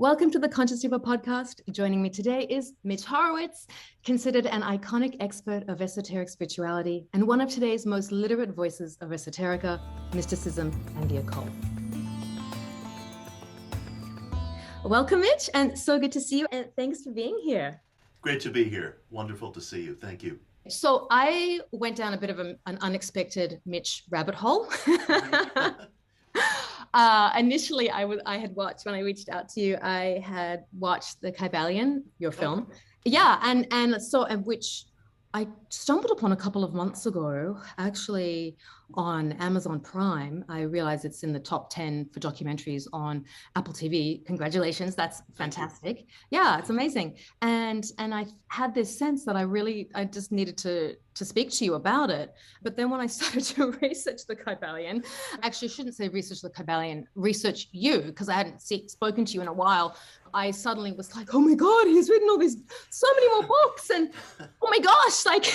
Welcome to the Conscious Diva podcast. Joining me today is Mitch Horowitz, considered an iconic expert of esoteric spirituality and one of today's most literate voices of esoterica, mysticism, and the occult. Welcome, Mitch, and so good to see you, and thanks for being here. Great to be here. Wonderful to see you. Thank you. So I went down a bit of an unexpected Mitch rabbit hole. Initially, I had watched, when I reached out to you, I had watched the Kybalion, your film. Oh. Yeah, and which I stumbled upon a couple of months ago, actually on Amazon Prime. I realize it's in the top 10 for documentaries on Apple TV. Congratulations, that's fantastic. Yeah, it's amazing. And I had this sense that I just needed to speak to you about it. But then when I started to research the Kybalion, actually I shouldn't say research the Kybalion, research you, because I hadn't spoken to you in a while. I suddenly was like, oh my God, he's written so many more books. And oh my gosh, like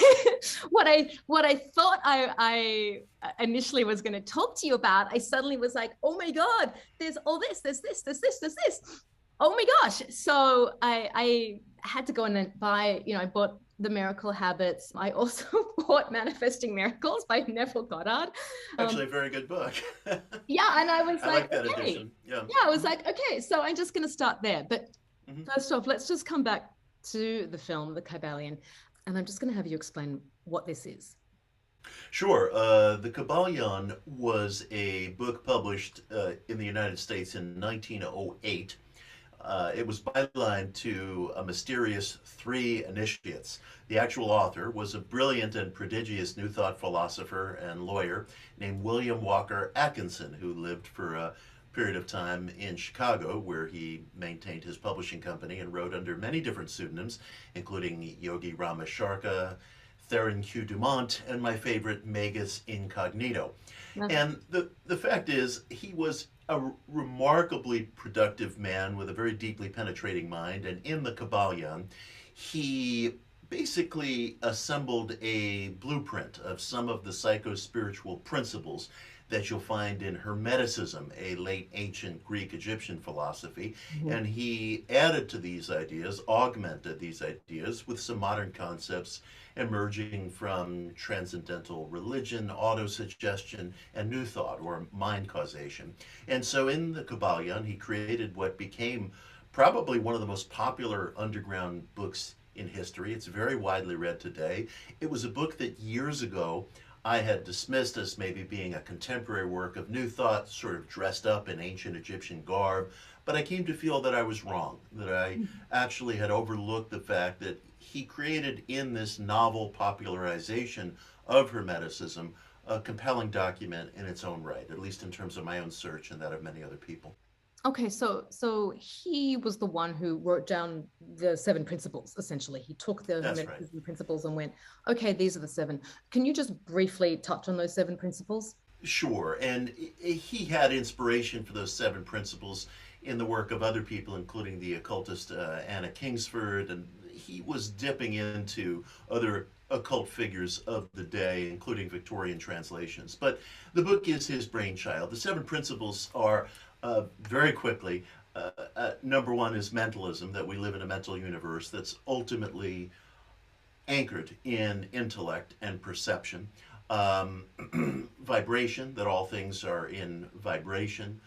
what I thought I initially was going to talk to you about, I suddenly was like, oh my God, there's all this, there's this. Oh my gosh. So I had to go and buy, I bought The Miracle Habits. I also bought Manifesting Miracles by Neville Goddard. Actually, a very good book. Yeah, and I was like that edition. Yeah, I was like, okay, so I'm just going to start there. But first off, let's just come back to the film, The Kybalion, and I'm just going to have you explain what this is. Sure. The Kybalion was a book published in the United States in 1908. It was bylined to a mysterious three initiates. The actual author was a brilliant and prodigious New Thought philosopher and lawyer named William Walker Atkinson, who lived for a period of time in Chicago, where he maintained his publishing company and wrote under many different pseudonyms, including Yogi Rama Sharka, Theron Q. Dumont, and my favorite, Magus Incognito. And the fact is, he was a remarkably productive man with a very deeply penetrating mind, and in the Kybalion, he basically assembled a blueprint of some of the psycho-spiritual principles that you'll find in Hermeticism, a late ancient Greek Egyptian philosophy, and he added to these ideas, augmented these ideas with some modern concepts emerging from transcendental religion, autosuggestion, and new thought, or mind causation. And so in the Kybalion, he created what became probably one of the most popular underground books in history. It's very widely read today. It was a book that years ago I had dismissed as maybe being a contemporary work of new thought, sort of dressed up in ancient Egyptian garb, but I came to feel that I was wrong, that I actually had overlooked the fact that he created in this novel popularization of Hermeticism a compelling document in its own right, at least in terms of my own search and that of many other people. Okay, so he was the one who wrote down the 7 principles, essentially. He took the Hermetic principles and went, okay, these are the 7. Can you just briefly touch on those 7 principles? Sure, and he had inspiration for those 7 principles in the work of other people, including the occultist Anna Kingsford, and he was dipping into other occult figures of the day, including Victorian translations. But the book is his brainchild. The 7 principles are, very quickly, number 1 is mentalism, that we live in a mental universe that's ultimately anchored in intellect and perception. Vibration, that all things are in vibration.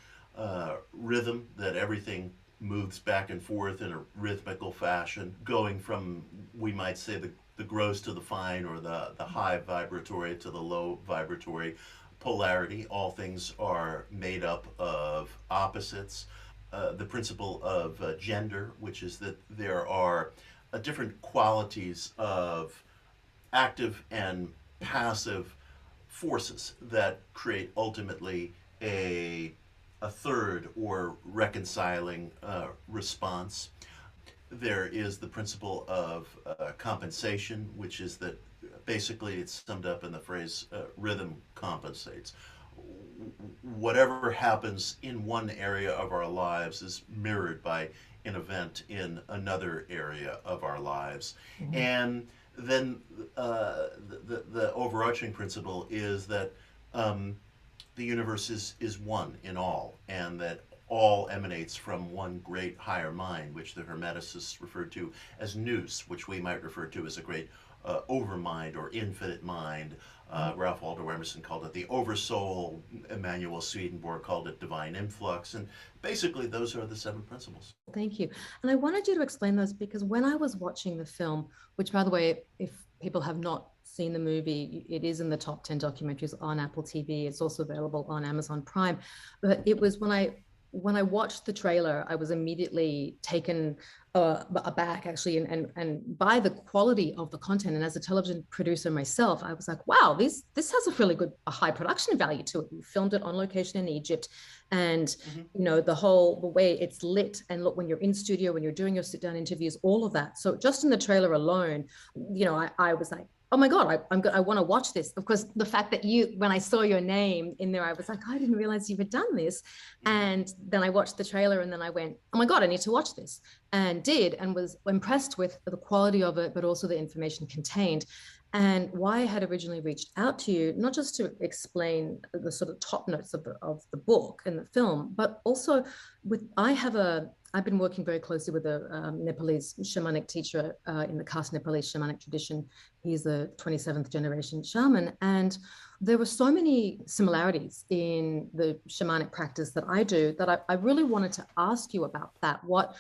Rhythm, that everything moves back and forth in a rhythmical fashion, going from, we might say, the gross to the fine, or the high vibratory to the low vibratory. Polarity, all things are made up of opposites. The principle of gender, which is that there are different qualities of active and passive forces that create ultimately a third or reconciling response. There is the principle of compensation, which is that basically it's summed up in the phrase rhythm compensates. Whatever happens in one area of our lives is mirrored by an event in another area of our lives. And then the overarching principle is that the universe is one in all, and that all emanates from one great higher mind, which the Hermeticists referred to as nous, which we might refer to as a great overmind or infinite mind. Ralph Waldo Emerson called it the oversoul. Emanuel Swedenborg called it divine influx. And basically, those are the 7 principles. Thank you. And I wanted you to explain those because when I was watching the film, which, by the way, if people have not seen the movie, it is in the top 10 documentaries on Apple TV. It's also available on Amazon Prime. But it was when I watched the trailer, I was immediately taken aback, actually, and by the quality of the content. And as a television producer myself, I was like, wow, this has a really good, a high production value to it. You filmed it on location in Egypt, and you know, the way it's lit, and look, when you're in studio, when you're doing your sit down interviews, all of that. So just in the trailer alone, you know, I was like, oh my God, I want to watch this. Of course, the fact that when I saw your name in there, I was like, I didn't realize you had done this. And then I watched the trailer and then I went, oh my God, I need to watch this. And did, and was impressed with the quality of it, but also the information contained. And why I had originally reached out to you, not just to explain the sort of top notes of the book and the film, but also I've been working very closely with a Nepalese shamanic teacher in the caste Nepalese shamanic tradition. He's a 27th generation shaman. And there were so many similarities in the shamanic practice that I do that I really wanted to ask you about that. What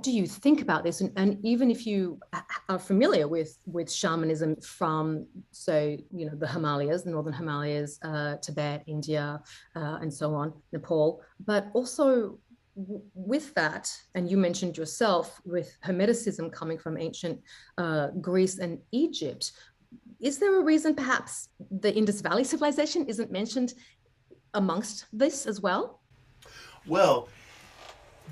do you think about this? And even if you are familiar with shamanism from, say, you know, the Himalayas, the northern Himalayas, Tibet, India, and so on, Nepal, but also with that, and you mentioned yourself with Hermeticism coming from ancient Greece and Egypt, is there a reason perhaps the Indus Valley civilization isn't mentioned amongst this as well? Well,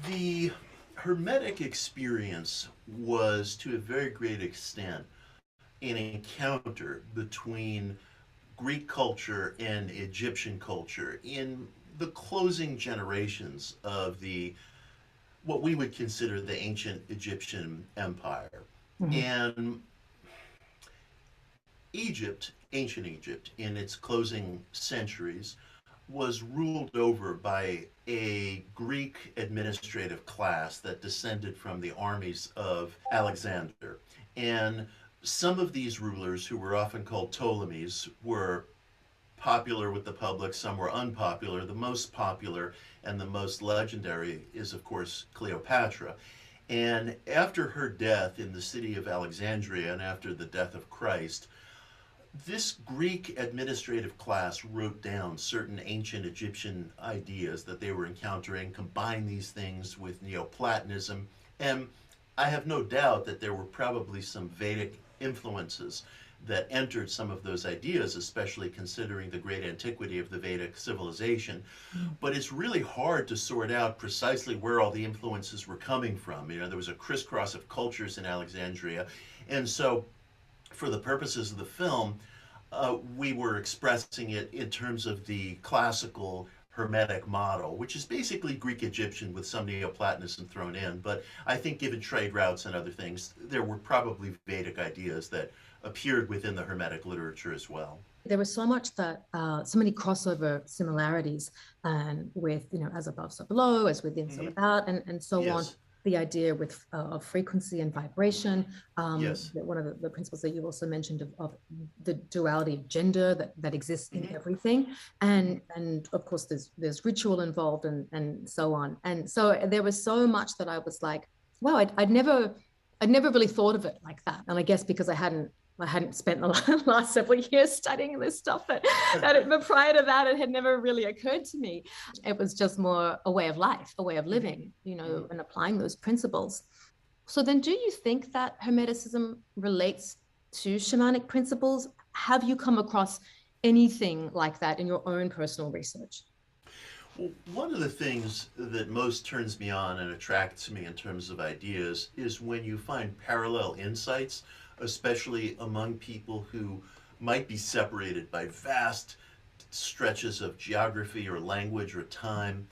the Hermetic experience was to a very great extent an encounter between Greek culture and Egyptian culture in the closing generations of what we would consider the ancient Egyptian empire. And Egypt, ancient Egypt, in its closing centuries, was ruled over by a Greek administrative class that descended from the armies of Alexander. And some of these rulers, who were often called Ptolemies, were popular with the public, some were unpopular. The most popular and the most legendary is, of course, Cleopatra. And after her death in the city of Alexandria and after the death of Christ, this Greek administrative class wrote down certain ancient Egyptian ideas that they were encountering, combined these things with Neoplatonism, and I have no doubt that there were probably some Vedic influences that entered some of those ideas, especially considering the great antiquity of the Vedic civilization. But it's really hard to sort out precisely where all the influences were coming from. You know, there was a crisscross of cultures in Alexandria. And so for the purposes of the film, we were expressing it in terms of the classical Hermetic model, which is basically Greek Egyptian with some Neoplatonism thrown in. But I think given trade routes and other things, there were probably Vedic ideas that appeared within the Hermetic literature as well. There was so much that, so many crossover similarities, and with, you know, as above, so below, as within, so without, and so on. The idea with of frequency and vibration. Yes. One of the principles that you also mentioned of the duality of gender that exists in everything, and of course there's ritual involved and so on. And so there was so much that I was like, wow, I'd never really thought of it like that. And I guess because I hadn't spent the last several years studying this stuff, but prior to that, it had never really occurred to me. It was just more a way of life, a way of living, you know, and applying those principles. So then do you think that Hermeticism relates to shamanic principles? Have you come across anything like that in your own personal research? Well, one of the things that most turns me on and attracts me in terms of ideas is when you find parallel insights, especially among people who might be separated by vast stretches of geography or language or time.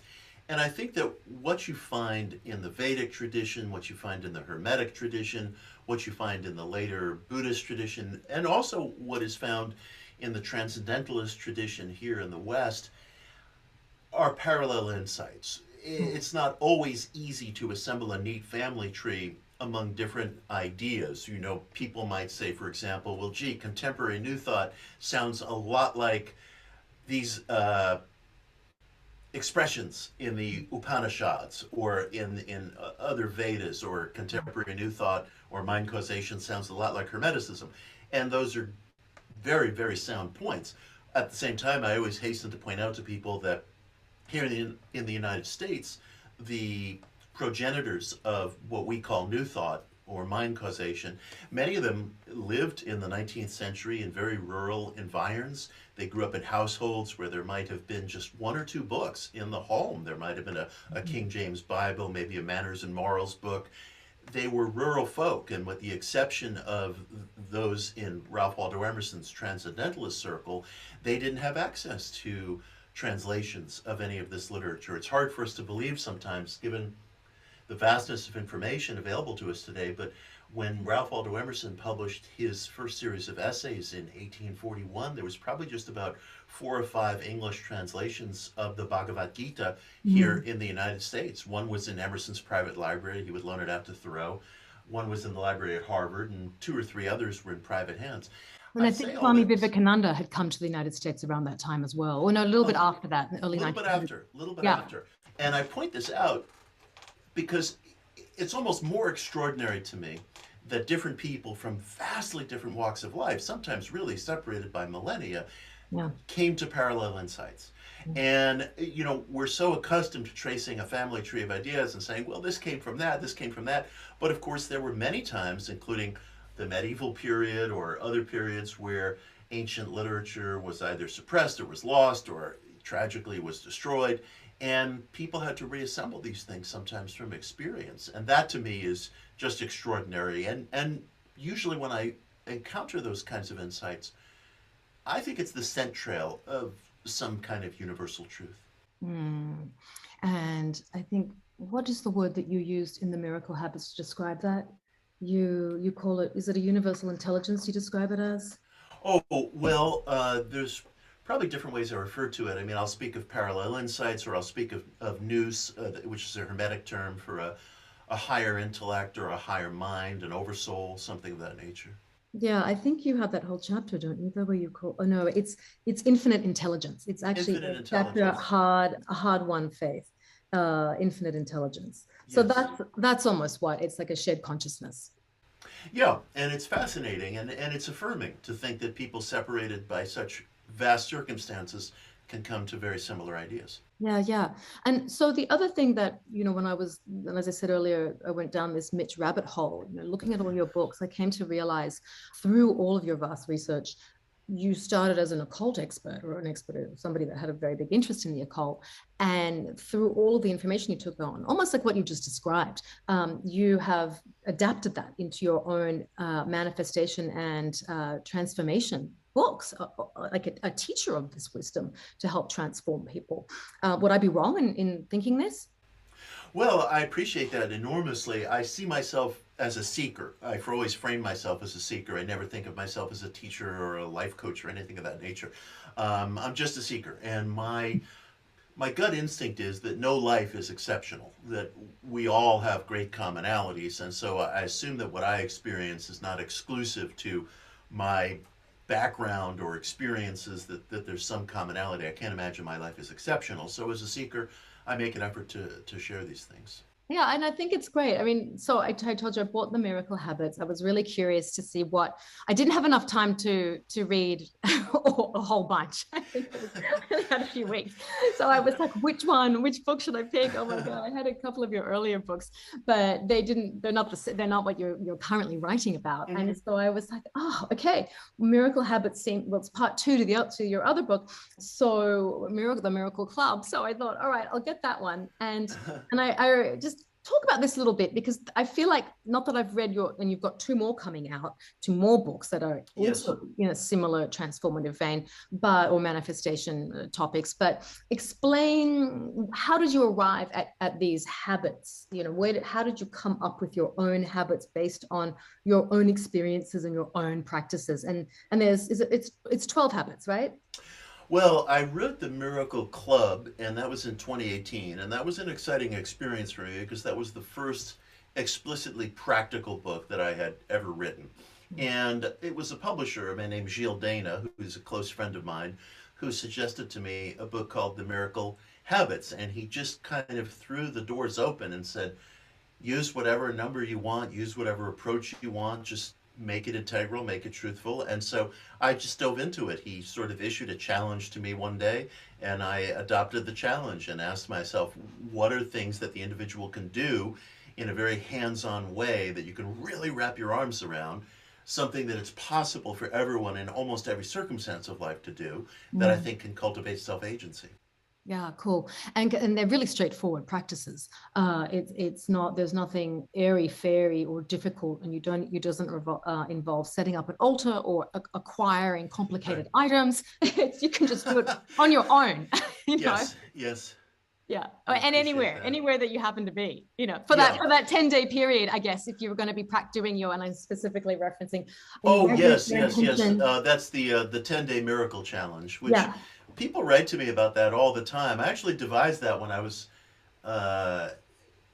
And I think that what you find in the Vedic tradition, what you find in the Hermetic tradition, what you find in the later Buddhist tradition, and also what is found in the Transcendentalist tradition here in the West, are parallel insights. it's not always easy to assemble a neat family tree among different ideas. You know, people might say, for example, well, gee, contemporary New Thought sounds a lot like these expressions in the Upanishads or in other Vedas, or contemporary New Thought or mind causation sounds a lot like Hermeticism. And those are very, very sound points. At the same time, I always hasten to point out to people that here in the United States, the progenitors of what we call New Thought or mind causation, many of them lived in the 19th century in very rural environs. They grew up in households where there might have been just one or two books in the home. There might have been a King James Bible, maybe a manners and morals book. They were rural folk, and with the exception of those in Ralph Waldo Emerson's Transcendentalist circle, they didn't have access to translations of any of this literature. It's hard for us to believe sometimes, given the vastness of information available to us today, but when Ralph Waldo Emerson published his first series of essays in 1841, there was probably just about 4 or 5 English translations of the Bhagavad Gita here in the United States. One was in Emerson's private library. He would loan it out to Thoreau. One was in the library at Harvard, and 2 or 3 others were in private hands. And I think Swami Vivekananda had come to the United States around that time as well. Or no, a little bit after that, in the early 1900s. A little bit after. And I point this out because it's almost more extraordinary to me that different people from vastly different walks of life, sometimes really separated by millennia, came to parallel insights. And, you know, we're so accustomed to tracing a family tree of ideas and saying, well, this came from that, this came from that. But of course, there were many times, including the medieval period or other periods, where ancient literature was either suppressed or was lost or tragically was destroyed. And people had to reassemble these things sometimes from experience. And that to me is just extraordinary. And usually when I encounter those kinds of insights, I think it's the scent trail of some kind of universal truth. And I think, what is the word that you used in the Miracle Habits to describe that? You call it, is it a universal intelligence you describe it as? Oh, well, there's probably different ways I refer to it. I mean, I'll speak of parallel insights, or I'll speak of nous, which is a Hermetic term for a higher intellect or a higher mind, an oversoul, something of that nature. Yeah, I think you have that whole chapter, don't you? The way you call, oh no, it's infinite intelligence. It's actually a chapter, a hard won faith, infinite intelligence. So that's almost what it's like, a shared consciousness. Yeah, and it's fascinating, and it's affirming to think that people separated by such vast circumstances can come to very similar ideas. Yeah. And so the other thing that, you know, when I was, and as I said earlier, I went down this Mitch rabbit hole, you know, looking at all your books, I came to realize through all of your vast research, you started as an occult expert, or an expert, somebody that had a very big interest in the occult. And through all of the information you took on, almost like what you just described, you have adapted that into your own manifestation and transformation books, like a teacher of this wisdom to help transform people. Would I be wrong in thinking this? Well, I appreciate that enormously. I see myself as a seeker. I always frame myself as a seeker. I never think of myself as a teacher or a life coach or anything of that nature. I'm just a seeker, and my gut instinct is that no life is exceptional, that we all have great commonalities, and so I assume that what I experience is not exclusive to my background or experiences, that there's some commonality. I can't imagine my life is exceptional. So as a seeker, I make an effort to share these things. Yeah, and I think it's great. I mean, so I told you I bought the Miracle Habits. I was really curious to see what, I didn't have enough time to read a whole bunch. I only had a few weeks. So I was like, which book should I pick? Oh my God, I had a couple of your earlier books, but they're not what you're currently writing about. Mm-hmm. And so I was like, oh, okay. Miracle Habits it's part 2 to your other book. So the Miracle Club. So I thought, all right, I'll get that one. And I just talk about this a little bit, because I feel like, not that I've read and you've got 2 more coming out, 2 more books that are also in a similar transformative vein, or manifestation topics, but explain, how did you arrive at these habits? You know, how did you come up with your own habits based on your own experiences and your own practices? And it's 12 habits, right? Well, I wrote the Miracle Club, and that was in 2018, and that was an exciting experience for me because that was the first explicitly practical book that I had ever written. And it was a publisher, a man named Gilles Dana, who is a close friend of mine, who suggested to me a book called The Miracle Habits, and he just kind of threw the doors open and said, use whatever number you want, use whatever approach you want, just make it integral, make it truthful. And so I just dove into it. He sort of issued a challenge to me one day, and I adopted the challenge and asked myself, what are things that the individual can do in a very hands-on way that you can really wrap your arms around, something that it's possible for everyone in almost every circumstance of life to do, that I think can cultivate self-agency. Yeah, cool. And they're really straightforward practices. It's not, there's nothing airy fairy or difficult, and it doesn't involve setting up an altar or acquiring complicated items. You can just do it on your own. You know? Yes. Yeah, and anywhere that you happen to be, for that 10-day period, I guess, if you were going to be doing and I'm specifically referencing. Oh, yes. That's the 10-day miracle challenge, which people write to me about that all the time. I actually devised that when I was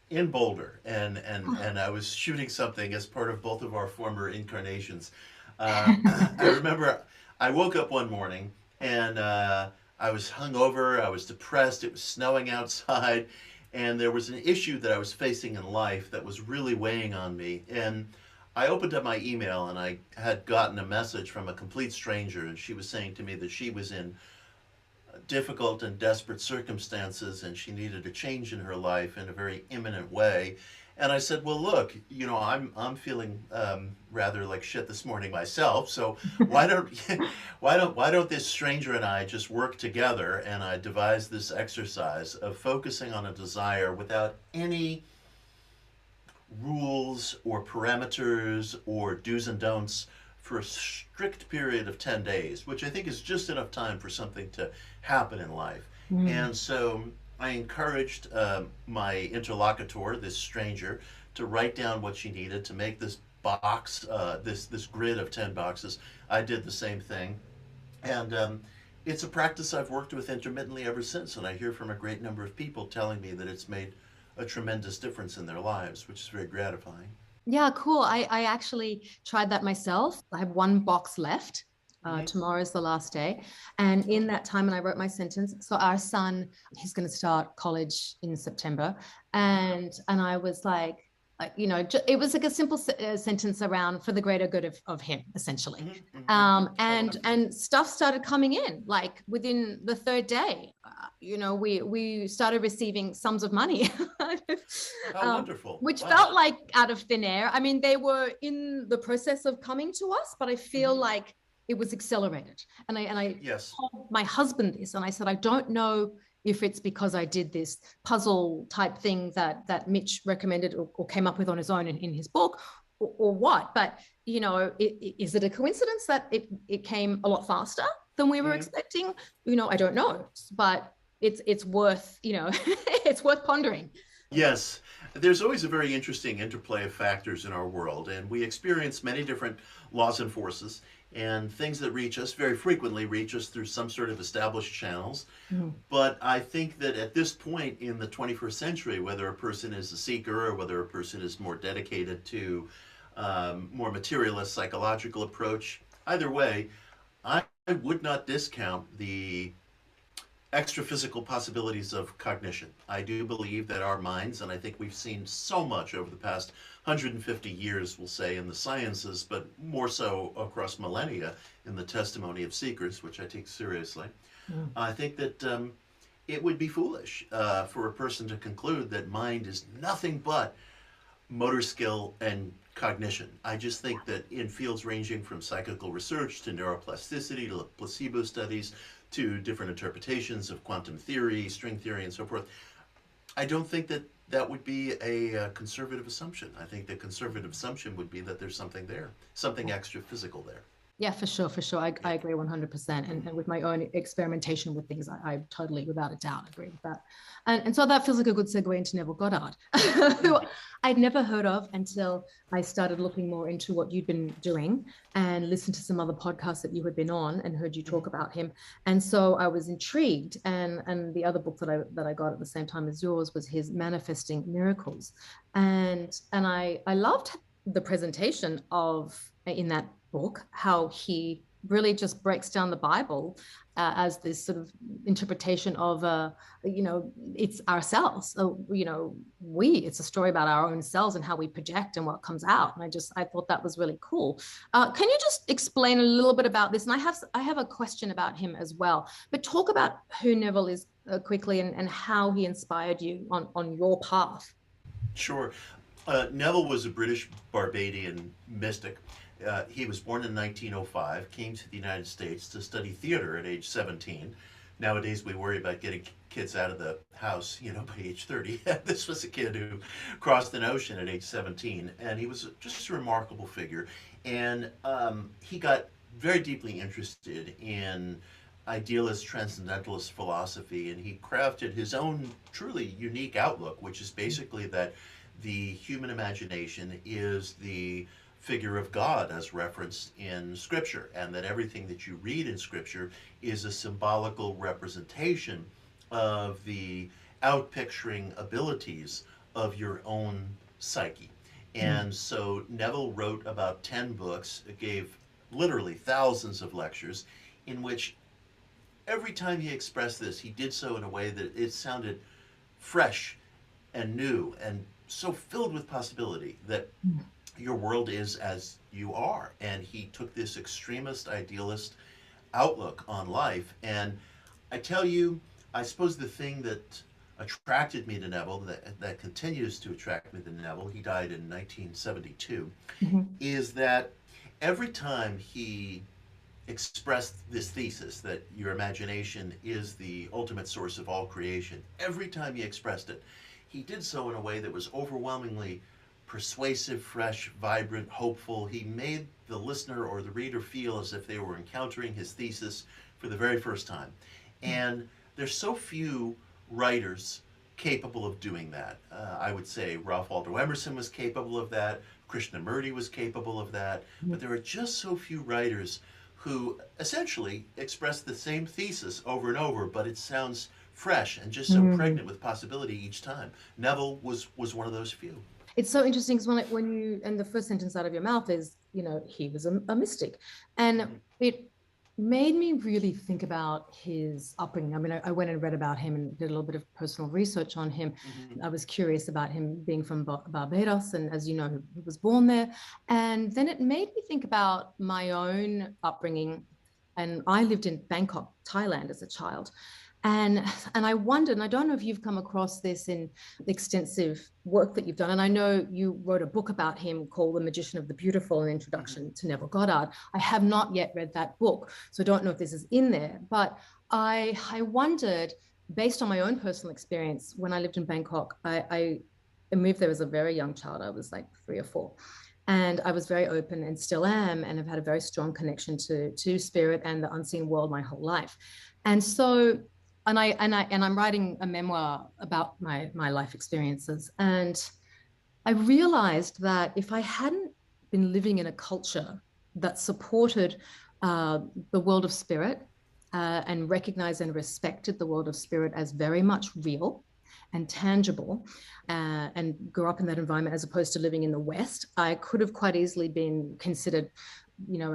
in Boulder, and I was shooting something as part of both of our former incarnations. I remember I woke up one morning and I was hungover, I was depressed, it was snowing outside, and there was an issue that I was facing in life that was really weighing on me. And I opened up my email and I had gotten a message from a complete stranger, and she was saying to me that she was in difficult and desperate circumstances and she needed a change in her life in a very imminent way. And I said, well, look, I'm feeling rather like shit this morning myself. So why don't this stranger and I just work together? And I devised this exercise of focusing on a desire without any rules or parameters or do's and don'ts for a strict period of 10 days, which I think is just enough time for something to happen in life. And so I encouraged my interlocutor, this stranger, to write down what she needed to make this box, this grid of 10 boxes. I did the same thing. And it's a practice I've worked with intermittently ever since. And I hear from a great number of people telling me that it's made a tremendous difference in their lives, which is very gratifying. Yeah, cool. I actually tried that myself. I have one box left. Tomorrow's the last day. And in that time, and I wrote my sentence. So our son, he's going to start college in September. And I was like, it was like a simple sentence around for the greater good of him, essentially. And stuff started coming in, like within the third day. We started receiving sums of money. How wonderful. Which felt like out of thin air. I mean, they were in the process of coming to us, but I feel like it was accelerated. And I told my husband this, and I said, I don't know if it's because I did this puzzle type thing that Mitch recommended or came up with on his own in his book, or what. But, is it a coincidence that it came a lot faster than we were expecting? I don't know, but it's worth, it's worth pondering. Yes. There's always a very interesting interplay of factors in our world, and we experience many different laws and forces, and things that reach us very frequently reach us through some sort of established channels. But I think that at this point in the 21st century, whether a person is a seeker or whether a person is more dedicated to more materialist psychological approach, either way, I would not discount the extra physical possibilities of cognition. I do believe that our minds, and I think we've seen so much over the past 150 years, we'll say, in the sciences, but more so across millennia in the testimony of seekers, which I take seriously. I think that it would be foolish for a person to conclude that mind is nothing but motor skill and cognition. I just think that in fields ranging from psychical research to neuroplasticity to placebo studies to different interpretations of quantum theory, string theory, and so forth, I don't think that that would be a conservative assumption. I think the conservative assumption would be that there's something there, something extra physical there. Yeah, for sure, for sure. I agree 100%. And with my own experimentation with things, I totally, without a doubt, agree with that. And so that feels like a good segue into Neville Goddard, who I'd never heard of until I started looking more into what you'd been doing and listened to some other podcasts that you had been on and heard you talk about him. And so I was intrigued. And the other book that I got at the same time as yours was his Manifesting Miracles. And I loved the presentation of in that book, how he really just breaks down the Bible as this sort of interpretation of, it's ourselves. It's a story about our own selves and how we project and what comes out. And I thought that was really cool. Can you just explain a little bit about this? And I have a question about him as well, but talk about who Neville is quickly and how he inspired you on your path. Sure. Neville was a British Barbadian mystic. He was born in 1905, came to the United States to study theater at age 17. Nowadays, we worry about getting kids out of the house, by age 30. This was a kid who crossed an ocean at age 17, and he was just a remarkable figure. And he got very deeply interested in idealist transcendentalist philosophy, and he crafted his own truly unique outlook, which is basically that the human imagination is the figure of God as referenced in Scripture, and that everything that you read in Scripture is a symbolical representation of the outpicturing abilities of your own psyche. And so Neville wrote about 10 books, gave literally thousands of lectures, in which every time he expressed this, he did so in a way that it sounded fresh and new and so filled with possibility that your world is as you are. And he took this extremist, idealist outlook on life. And I tell you, I suppose the thing that attracted me to Neville, that continues to attract me to Neville, he died in 1972, is that every time he expressed this thesis that your imagination is the ultimate source of all creation, every time he expressed it, he did so in a way that was overwhelmingly persuasive, fresh, vibrant, hopeful. He made the listener or the reader feel as if they were encountering his thesis for the very first time. And there's so few writers capable of doing that. I would say Ralph Waldo Emerson was capable of that, Krishnamurti was capable of that, but there are just so few writers who essentially express the same thesis over and over, but it sounds fresh and just so pregnant with possibility each time. Neville was one of those few. It's so interesting because when you, and the first sentence out of your mouth is, he was a mystic. And it made me really think about his upbringing. I mean, I went and read about him and did a little bit of personal research on him. I was curious about him being from Barbados, and as you know, he was born there. And then it made me think about my own upbringing. And I lived in Bangkok, Thailand as a child. And I wondered, and I don't know if you've come across this in the extensive work that you've done, and I know you wrote a book about him called The Magician of the Beautiful, an introduction to Neville Goddard. I have not yet read that book, so I don't know if this is in there, but I wondered, based on my own personal experience, when I lived in Bangkok, I moved there as a very young child. I was like 3 or 4. And I was very open and still am, and have had a very strong connection to spirit and the unseen world my whole life. And so, and I'm writing a memoir about my life experiences. And I realized that if I hadn't been living in a culture that supported the world of spirit and recognized and respected the world of spirit as very much real and tangible, and grew up in that environment as opposed to living in the West, I could have quite easily been considered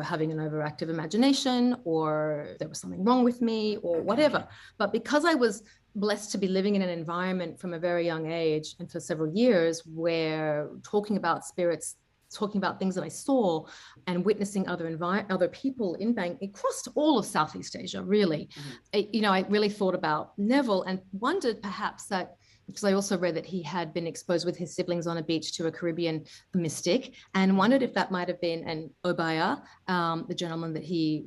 having an overactive imagination, or there was something wrong with me or whatever. But because I was blessed to be living in an environment from a very young age and for several years where talking about spirits, talking about things that I saw and witnessing other people in across all of Southeast Asia, really, I really thought about Neville and wondered perhaps that, because I also read that he had been exposed with his siblings on a beach to a Caribbean mystic, and wondered if that might have been an Obaya, the gentleman that he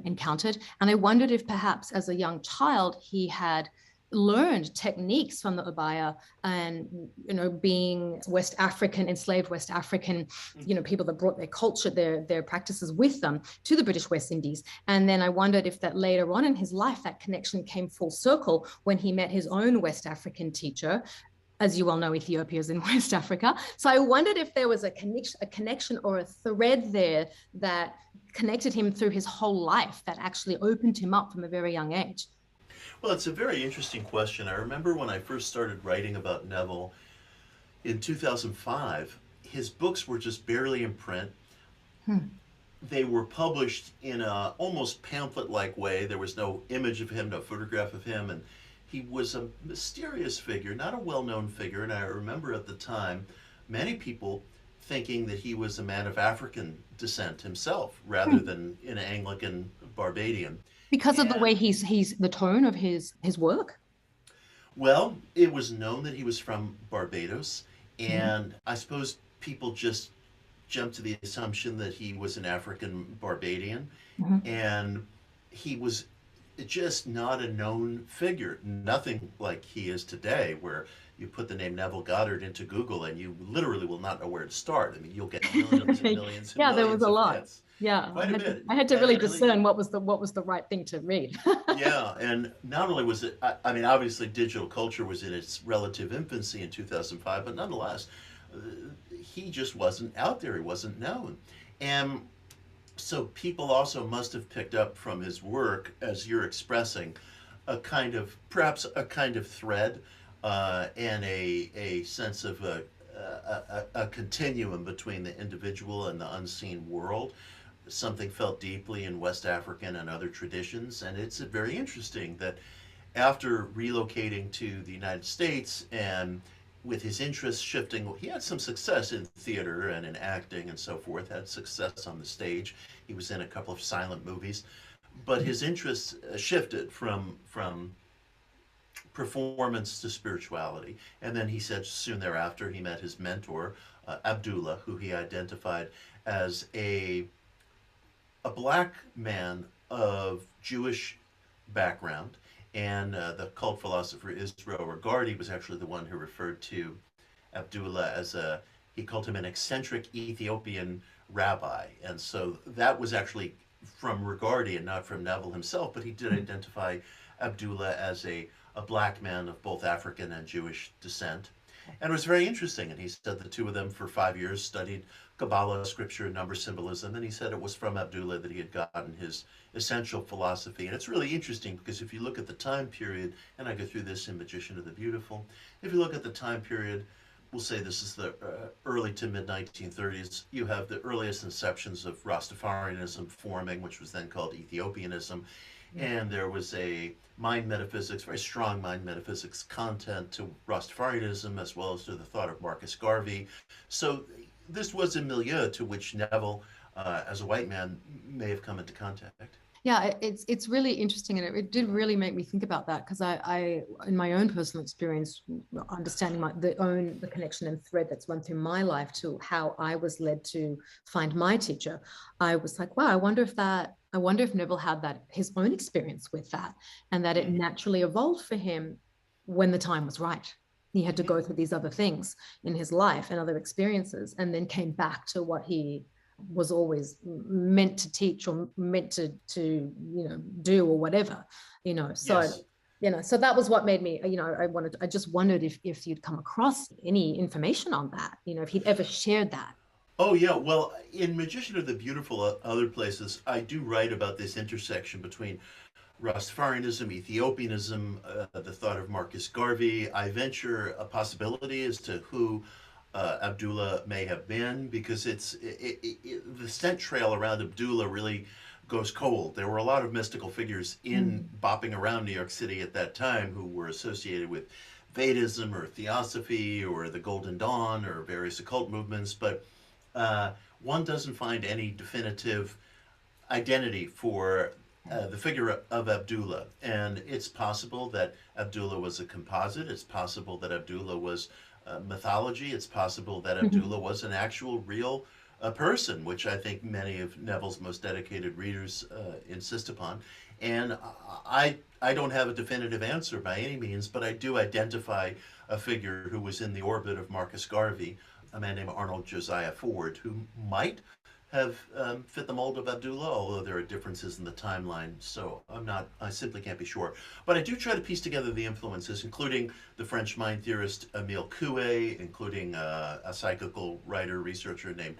encountered. And I wondered if perhaps as a young child he had learned techniques from the Abaya, and being West African, enslaved West African, people that brought their culture, their practices with them to the British West Indies. And then I wondered if that later on in his life, that connection came full circle when he met his own West African teacher. As you well know, Ethiopia is in West Africa. So I wondered if there was a connection or a thread there that connected him through his whole life, that actually opened him up from a very young age. Well, it's a very interesting question. I remember when I first started writing about Neville in 2005, his books were just barely in print. They were published in a almost pamphlet-like way. There was no image of him, no photograph of him, and he was a mysterious figure, not a well-known figure. And I remember at the time, many people thinking that he was a man of African descent himself, rather than an Anglican Barbadian. Because of the way he's the tone of his work. Well, it was known that he was from Barbados, and I suppose people just jumped to the assumption that he was an African Barbadian, and he was just not a known figure, nothing like he is today, where you put the name Neville Goddard into Google and you literally will not know where to start. I mean, you'll get millions and millions and yeah, there millions was a of lot. hits. Yeah, Quite a bit. I had to really discern what was the right thing to read. Yeah, and not only was it, I mean, obviously digital culture was in its relative infancy in 2005, but nonetheless, he just wasn't out there. He wasn't known. And so people also must have picked up from his work, as you're expressing, perhaps a kind of thread, and a sense of a continuum between the individual and the unseen world. Something felt deeply in West African and other traditions, and it's very interesting that after relocating to the United States and with his interests shifting, he had some success in theater and in acting and so forth, had success on the stage. He was in a couple of silent movies, but his interests shifted from performance to spirituality. And then he said soon thereafter he met his mentor, Abdullah, who he identified as a black man of Jewish background. And the cult philosopher Israel Regardie was actually the one who referred to Abdullah as he called him an eccentric Ethiopian rabbi. And so that was actually from Regardie and not from Neville himself, but he did identify Abdullah as a black man of both African and Jewish descent. And it was very interesting. And he said the two of them for 5 years studied Kabbalah, scripture, and number symbolism. And he said it was from Abdullah that he had gotten his essential philosophy. And it's really interesting because if you look at the time period, and I go through this in Magician of the Beautiful, if you look at the time period, we'll say this is the early to mid 1930s, you have the earliest inceptions of Rastafarianism forming, which was then called Ethiopianism. And there was a mind metaphysics, very strong mind metaphysics content to Rastafarianism, as well as to the thought of Marcus Garvey. So this was a milieu to which Neville, as a white man, may have come into contact. Yeah, it's really interesting, and it did really make me think about that, because I in my own personal experience, understanding the connection and thread that's run through my life to how I was led to find my teacher, I was like, wow, I wonder if Neville had his own experience with that, and that it naturally evolved for him when the time was right. He had to go through these other things in his life and other experiences, and then came back to what he was always meant to teach or meant to do or whatever, so yes. So that was what made me, I just wondered if you'd come across any information on that, if he'd ever shared that. Oh yeah, well, in Magician of the Beautiful, other places, I do write about this intersection between Rastafarianism, Ethiopianism, the thought of Marcus Garvey. I venture a possibility as to who Abdullah may have been, because the scent trail around Abdullah really goes cold. There were a lot of mystical figures bopping around New York City at that time who were associated with Vedism or Theosophy or the Golden Dawn or various occult movements, but one doesn't find any definitive identity for the figure of Abdullah. And it's possible that Abdullah was a composite. It's possible that Abdullah was mythology. It's possible that Abdullah was an actual real person, which I think many of Neville's most dedicated readers insist upon. And I I don't have a definitive answer by any means, but I do identify a figure who was in the orbit of Marcus Garvey, a man named Arnold Josiah Ford, who might have fit the mold of Abdullah, although there are differences in the timeline. So I simply can't be sure. But I do try to piece together the influences, including the French mind theorist Émile Coué, including a psychical writer, researcher named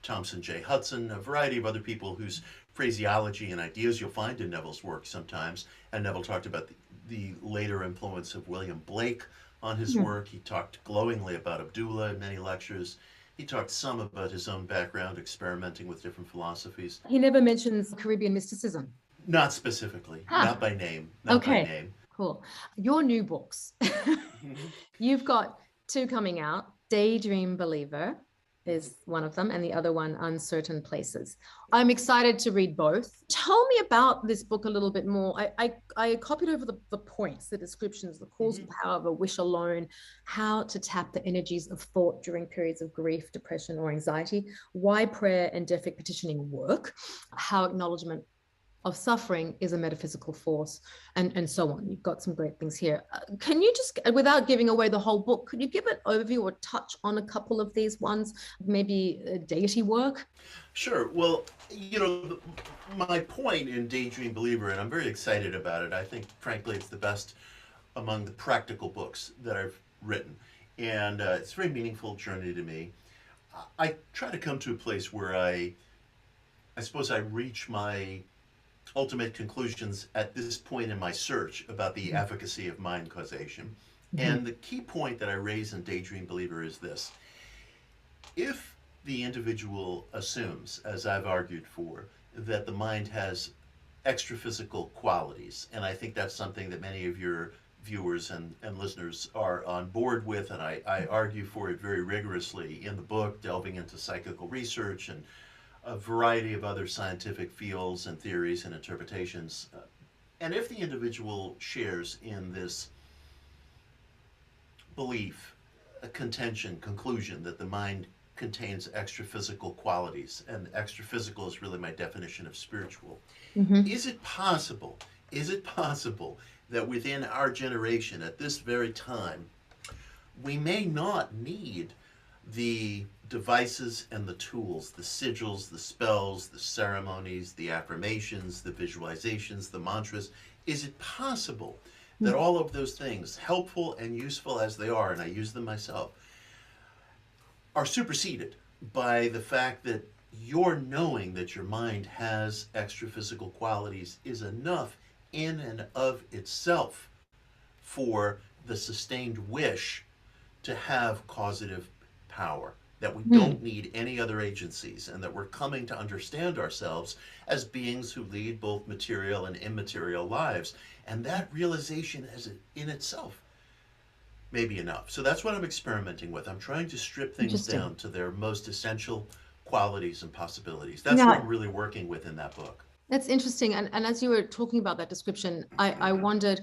Thompson J. Hudson, a variety of other people whose phraseology and ideas you'll find in Neville's work sometimes. And Neville talked about the later influence of William Blake on his work. He talked glowingly about Abdullah in many lectures. He talked some about his own background experimenting with different philosophies. He never mentions Caribbean mysticism. Not specifically, not by name. Not by name. Cool. Your new books. You've got two coming out. Daydream Believer is one of them, and the other one, Uncertain Places. I'm excited to read both. Tell me about this book a little bit more. I copied over the points, the descriptions, the causal power of a wish alone, how to tap the energies of thought during periods of grief, depression, or anxiety, why prayer and defic petitioning work, how acknowledgement of suffering is a metaphysical force, and so on. You've got some great things here. Can you just, without giving away the whole book, could you give an overview or touch on a couple of these ones, maybe deity work? Sure. Well, my point in Daydream Believer, and I'm very excited about it, I think, frankly, it's the best among the practical books that I've written. And it's a very meaningful journey to me. I try to come to a place where I suppose I reach my ultimate conclusions at this point in my search about the efficacy of mind causation. And the key point that I raise in Daydream Believer is this. If the individual assumes, as I've argued for, that the mind has extra-physical qualities, and I think that's something that many of your viewers and listeners are on board with, and I argue for it very rigorously in the book, delving into psychical research and a variety of other scientific fields and theories and interpretations. And if the individual shares in this belief, a contention, conclusion that the mind contains extra-physical qualities, and extra-physical is really my definition of spiritual, is it possible that within our generation at this very time, we may not need the devices and the tools, the sigils, the spells, the ceremonies, the affirmations, the visualizations, the mantras? Is it possible that all of those things, helpful and useful as they are, and I use them myself, are superseded by the fact that your knowing that your mind has extra-physical qualities is enough in and of itself for the sustained wish to have causative power, that we don't need any other agencies, and that we're coming to understand ourselves as beings who lead both material and immaterial lives. And that realization as in itself may be enough. So that's what I'm experimenting with. I'm trying to strip things down to their most essential qualities and possibilities. That's what I'm really working with in that book. That's interesting. And as you were talking about that description, I wondered,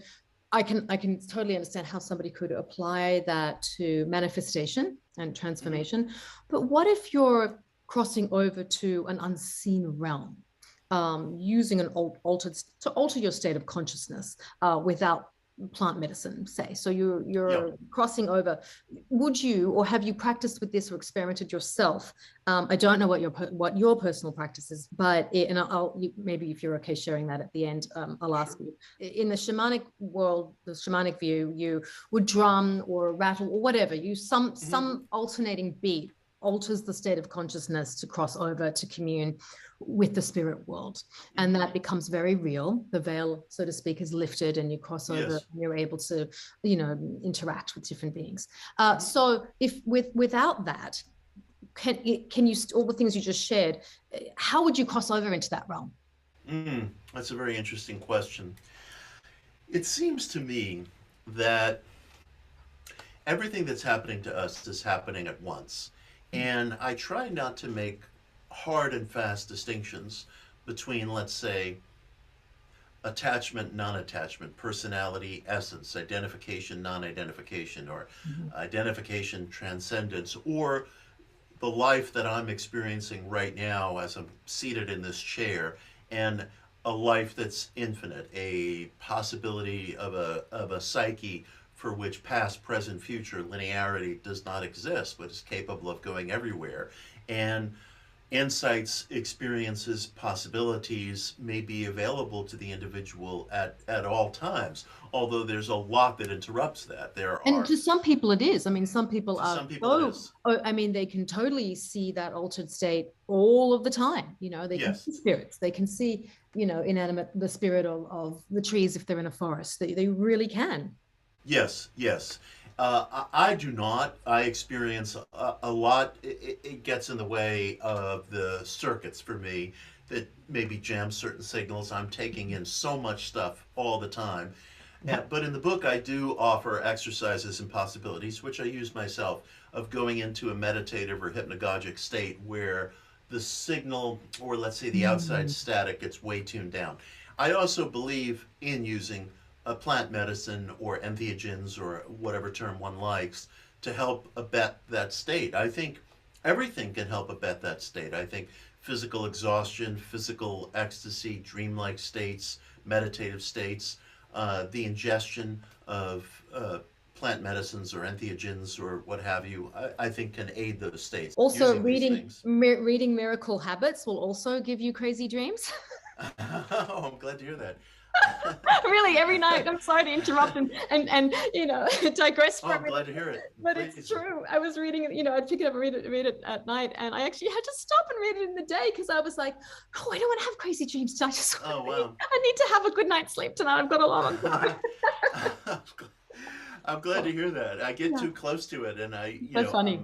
I can totally understand how somebody could apply that to manifestation and transformation. But what if you're crossing over to an unseen realm, using an altered to alter your state of consciousness without plant medicine, say? So you're crossing over. Would you, or have you practiced with this or experimented yourself? I don't know what your personal practice is, but maybe if you're okay sharing that at the end, I'll ask you. In the shamanic world, the shamanic view, you would drum or rattle or whatever. Some alternating beat alters the state of consciousness to cross over to commune with the spirit world, and that becomes very real. The veil, so to speak, is lifted, and you cross over, and you're able to, interact with different beings. So if without that, can you, all the things you just shared, how would you cross over into that realm? That's a very interesting question. It seems to me that everything that's happening to us is happening at once. And I try not to make hard and fast distinctions between, let's say, attachment, non-attachment, personality, essence, identification, non-identification, or identification, transcendence, or the life that I'm experiencing right now as I'm seated in this chair. And a life that's infinite, a possibility of a psyche for which past, present, future linearity does not exist, but is capable of going everywhere. And insights, experiences, possibilities may be available to the individual at all times, although there's a lot that interrupts that. There And are, to some people it is. I mean, some people to are some people it so, is. I mean, they can totally see that altered state all of the time. You know, they can Yes, see spirits, they can see, you know, inanimate, the spirit of the trees if they're in a forest. They really can. yes, yes. I do not. I experience a lot. It gets in the way of the circuits for me that maybe jam certain signals. I'm taking in so much stuff all the time. But in the book, I do offer exercises and possibilities, which I use myself, of going into a meditative or hypnagogic state where the signal, or let's say the outside Mm. static, gets way tuned down. I also believe in using a plant medicine or entheogens or whatever term one likes to help abet that state. I think everything can help abet that state. I think physical exhaustion, physical ecstasy, dreamlike states, meditative states, the ingestion of plant medicines or entheogens or what have you, I think can aid those states Also, using these things. reading Miracle Habits will also give you crazy dreams. Oh, I'm glad to hear that. Really, every night. I'm sorry to interrupt and you know digress Oh, for a I'm minute, glad to hear it. but it's Please. true. I was reading it, you know, I'd pick it up and read it at night, and I actually had to stop and read it in the day because I was like, oh, I don't want to have crazy dreams. I just Oh, wow. I need to have a good night's sleep tonight. I've got a lot on time. I'm glad to hear that. I get Yeah, too close to it, and that's funny.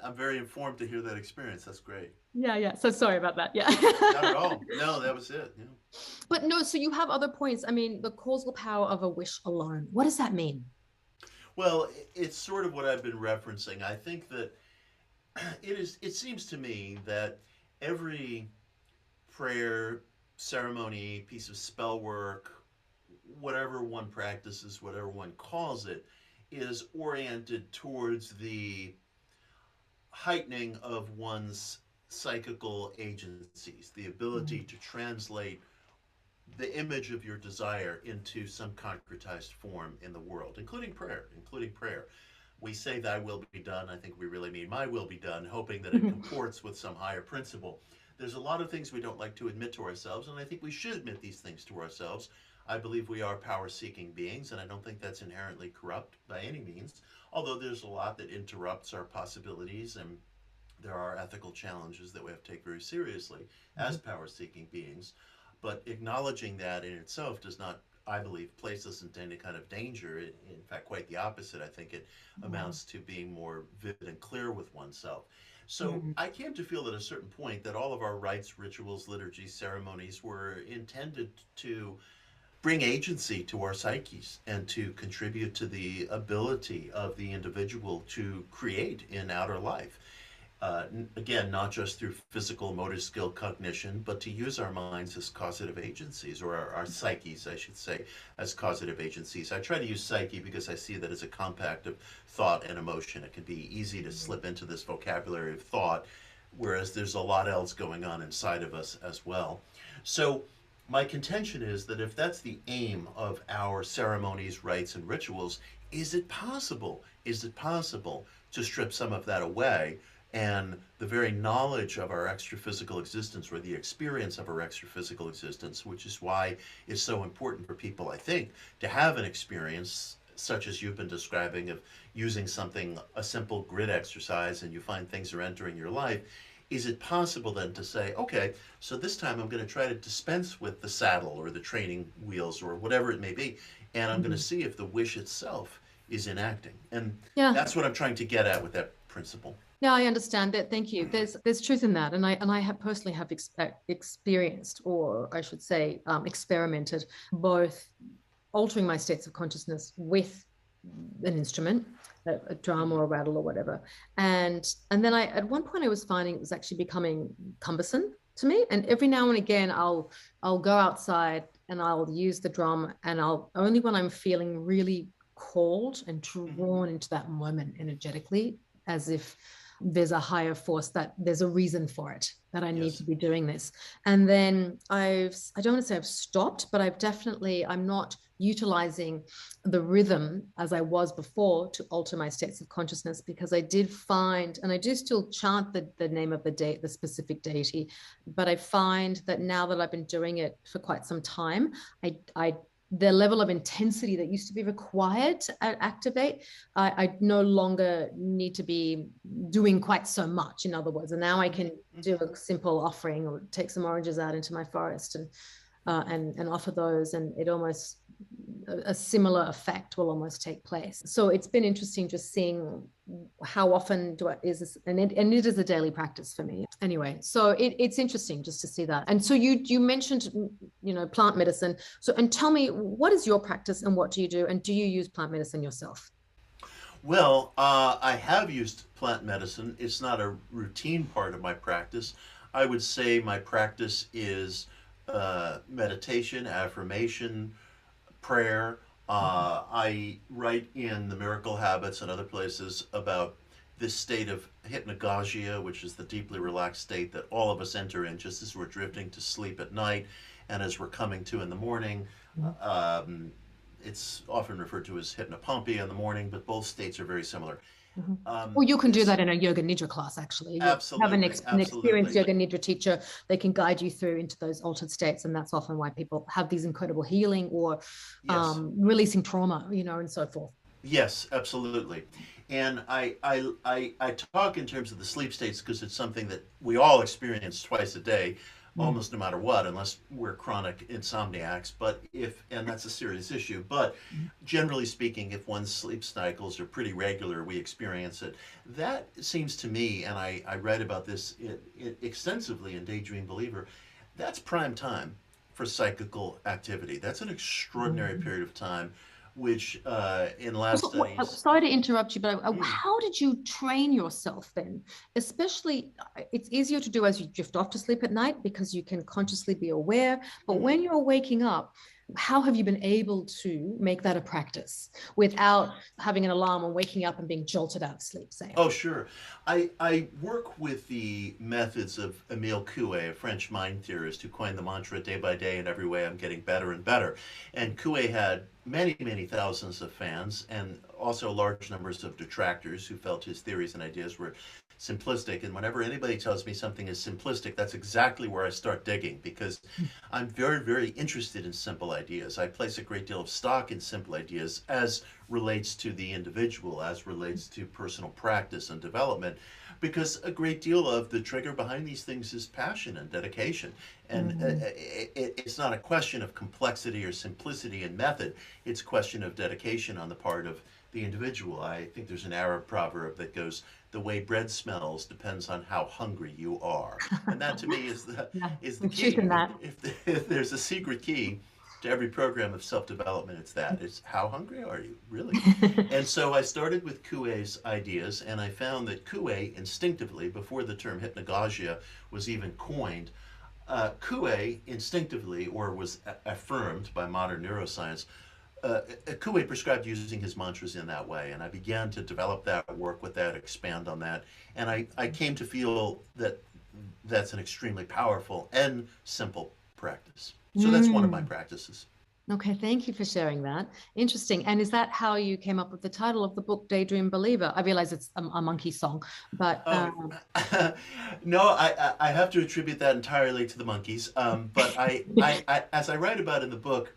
I'm very informed to hear that experience. That's great. Yeah, yeah. So sorry about that. Yeah. Not at all. No, that was it. Yeah. But no, so you have other points. I mean, the causal power of a wish alone. What does that mean? Well, it's sort of what I've been referencing. I think that it is. It seems to me that every prayer, ceremony, piece of spell work, whatever one practices, whatever one calls it, is oriented towards the heightening of one's psychical agencies, the ability to translate the image of your desire into some concretized form in the world, including prayer, including prayer. We say thy will be done. I think we really mean my will be done, hoping that it comports with some higher principle. There's a lot of things we don't like to admit to ourselves, and I think we should admit these things to ourselves. I believe we are power-seeking beings, and I don't think that's inherently corrupt by any means, although there's a lot that interrupts our possibilities, and there are ethical challenges that we have to take very seriously as power-seeking beings. But acknowledging that in itself does not, I believe, place us into any kind of danger. In fact, quite the opposite. I think it amounts to being more vivid and clear with oneself. So Mhm. I came to feel at a certain point that all of our rites, rituals, liturgies, ceremonies were intended to bring agency to our psyches and to contribute to the ability of the individual to create in outer life. Again, not just through physical motor skill cognition, but to use our minds as causative agencies, or our psyches, I should say, as causative agencies. I try to use psyche because I see that as a compact of thought and emotion. It can be easy to slip into this vocabulary of thought, whereas there's a lot else going on inside of us as well. So my contention is that if that's the aim of our ceremonies, rites, and rituals, is it possible? Is it possible to strip some of that away and the very knowledge of our extra-physical existence, or the experience of our extra-physical existence, which is why it's so important for people, I think, to have an experience such as you've been describing, of using something, a simple grid exercise, and you find things are entering your life. Is it possible then to say, okay, so this time I'm going to try to dispense with the saddle or the training wheels or whatever it may be, and I'm going to see if the wish itself is enacting? And Yeah. that's what I'm trying to get at with that principle. Yeah, I understand that. Thank you. There's truth in that, and I have personally have experienced, or I should say, experimented, both altering my states of consciousness with an instrument, a drum or a rattle or whatever, and then I at one point I was finding it was actually becoming cumbersome to me, and every now and again I'll go outside and I'll use the drum, and I'll only when I'm feeling really called and drawn into that moment energetically, as if there's a higher force, that there's a reason for it, that I need Yes. to be doing this. And then I don't want to say I've stopped, but I'm not utilizing the rhythm as I was before to alter my states of consciousness, because I did find, and I do still chant the name of the specific deity, but I find that now that I've been doing it for quite some time, the level of intensity that used to be required to activate, I no longer need to be doing quite so much, in other words. And now I can do a simple offering, or take some oranges out into my forest and offer those, and it almost, a similar effect will almost take place. So it's been interesting just seeing how often is this, and it is a daily practice for me anyway. So it's interesting just to see that. And so you mentioned, plant medicine. So, and tell me, what is your practice and what do you do? And do you use plant medicine yourself? Well, I have used plant medicine. It's not a routine part of my practice. I would say my practice is meditation, affirmation, prayer. I write in the Miracle Habits and other places about this state of hypnagogia, which is the deeply relaxed state that all of us enter in just as we're drifting to sleep at night and as we're coming to in the morning. It's often referred to as hypnopompia in the morning, but both states are very similar. Well, you can do that in a yoga nidra class, actually. You have an experienced yoga nidra teacher. They can guide you through into those altered states, and that's often why people have these incredible healing or releasing trauma, and so forth. Yes, absolutely. And I talk in terms of the sleep states because it's something that we all experience twice a day, almost no matter what, unless we're chronic insomniacs. And that's a serious issue. But generally speaking, if one's sleep cycles are pretty regular, we experience it. That seems to me, and I read about this extensively in Daydream Believer, that's prime time for psychical activity. That's an extraordinary period of time, which in last studies. Sorry to interrupt you, but how did you train yourself then? Especially, it's easier to do as you drift off to sleep at night because you can consciously be aware. But when you're waking up, how have you been able to make that a practice without having an alarm and waking up and being jolted out of sleep, say? Oh, sure. I work with the methods of Émile Coué, a French mind theorist who coined the mantra, day by day, in every way I'm getting better and better. And Coué had many, many thousands of fans and also large numbers of detractors who felt his theories and ideas were simplistic. And whenever anybody tells me something is simplistic, that's exactly where I start digging, because I'm very, very interested in simple ideas. I place a great deal of stock in simple ideas as relates to the individual, as relates to personal practice and development, because a great deal of the trigger behind these things is passion and dedication. And it's not a question of complexity or simplicity in method. It's a question of dedication on the part of the individual. I think there's an Arab proverb that goes, the way bread smells depends on how hungry you are. And that to me is the key. If there's a secret key to every program of self-development, it's that. It's how hungry are you, really? And so I started with Coué's ideas, and I found that Coué instinctively, before the term hypnagogia was even coined, Coué instinctively, or was affirmed by modern neuroscience, Coué prescribed using his mantras in that way, and I began to develop that, work with that, expand on that, and I came to feel that that's an extremely powerful and simple practice. So that's one of my practices. Okay, thank you for sharing that. Interesting. And is that how you came up with the title of the book, Daydream Believer? I realize it's a monkey song, but... No, I have to attribute that entirely to the monkeys. But as I write about in the book,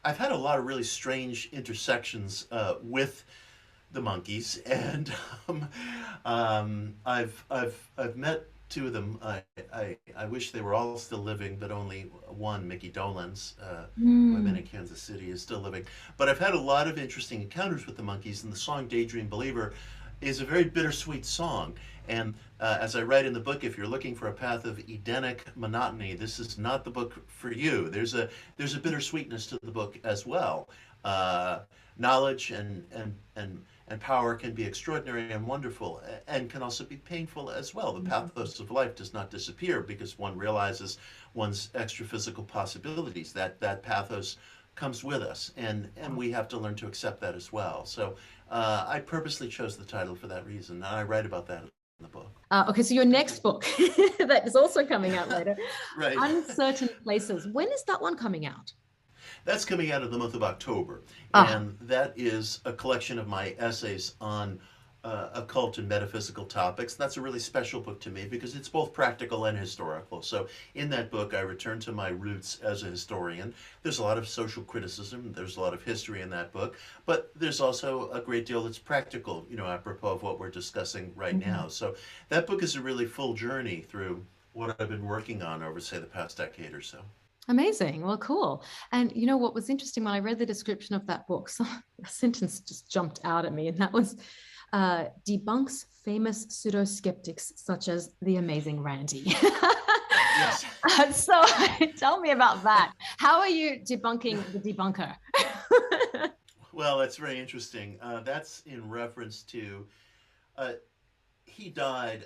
I've had a lot of really strange intersections with the monkeys, and I've met two of them. I wish they were all still living, but only one, Mickey Dolenz, who I met in Kansas City, is still living. But I've had a lot of interesting encounters with the monkeys, and the song Daydream Believer is a very bittersweet song. And as I write in the book, if you're looking for a path of Edenic monotony, this is not the book for you. There's a bittersweetness to the book as well. Knowledge and power can be extraordinary and wonderful, and can also be painful as well. The pathos of life does not disappear because one realizes one's extra physical possibilities. That pathos comes with us, and we have to learn to accept that as well. So I purposely chose the title for that reason, and I write about that the book. Okay, so your next book that is also coming out later, Right. Uncertain Places. When is that one coming out? That's coming out of the month of October, Ah, and that is a collection of my essays on occult and metaphysical topics. That's a really special book to me because it's both practical and historical. So in that book, I return to my roots as a historian. There's a lot of social criticism. There's a lot of history in that book, but there's also a great deal that's practical, apropos of what we're discussing right now. So that book is a really full journey through what I've been working on over, say, the past decade or so. amazing. Well, cool. And you know what was interesting when I read the description of that book, a sentence just jumped out at me, and that was debunks famous pseudo-skeptics such as the Amazing Randi. Yes. So tell me about that. How are you debunking the debunker? Well, that's very interesting. That's in reference to he died